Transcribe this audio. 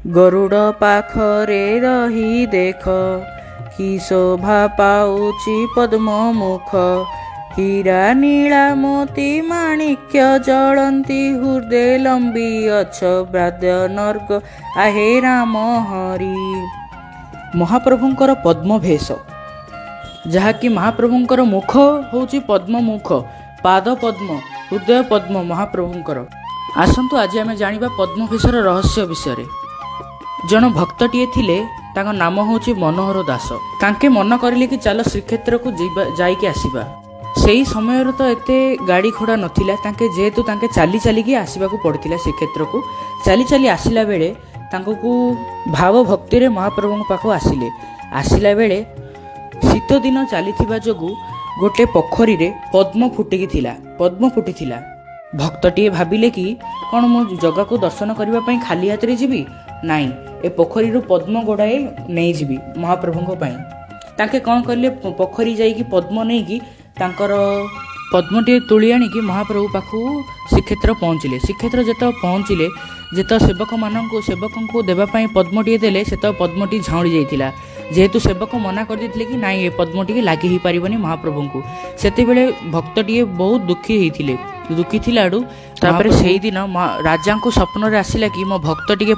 गरुड़ पाखरे रही देख कि शोभा पाउची पद्म मुख। हीरा नीला मोती माणिक्य जलंती हृदय लंबी अछ ब्राद्य नर्ग आहे राम हरि। महाप्रभुंकर पद्म भेष जहाँकि महाप्रभुंकर मुख होची पद्म मुख, पाद पद्म, हृदय पद्म महाप्रभुंकर। आसंतु आज आमे जानिबा पद्म भेषर रहस्य विषय। जन भक्तटीए थिले, तांको नाम होची मनोहर दास। तांके मन करिले कि चलो श्रीक्षेत्र को जाइके आसीबा। सेही समय तो एते गाड़ी घोड़ा नथिला, तांके जेहेतु तांके चाली चाली की आसीबाकू पड़तिला श्रीक्षेत्र को। चाली चाली आसिला बेले तांको भाव भक्ति रे महाप्रभु पाखो आसिला बेले शीत दिन चली जोगु गोटे पोखरी रे पद्म फुटिथिला। भक्तटीए भाबिले कि कौन मो जगह को दर्शन करने खाली हाथ रे जीवी नाई, ए पोखरी पद्म गोड़ाए नहीं जीवी महाप्रभु तांके कौन कले पोखरी जाइकी पद्म नहीं कि तांकर पद्मटी तुली आनिकी महाप्रभु पाखु श्रीक्षेत्र पहुँचले। श्रीक्षेत्र जो पहुँचले, जेत सेवकों को देवाई पद्मटी देले से पद्मटी झाउड़ी जाइथिला। जेहेतु सेवक मना कर देथिले कि नाई ए पद्मटी लागी ही पारिबनी महाप्रभु को। सेते बेले भक्तटीए बहुत दुखी थिलाडू तापरे सेही दिन राजा को स्वप्न रे आसिला कि मो भक्तटीए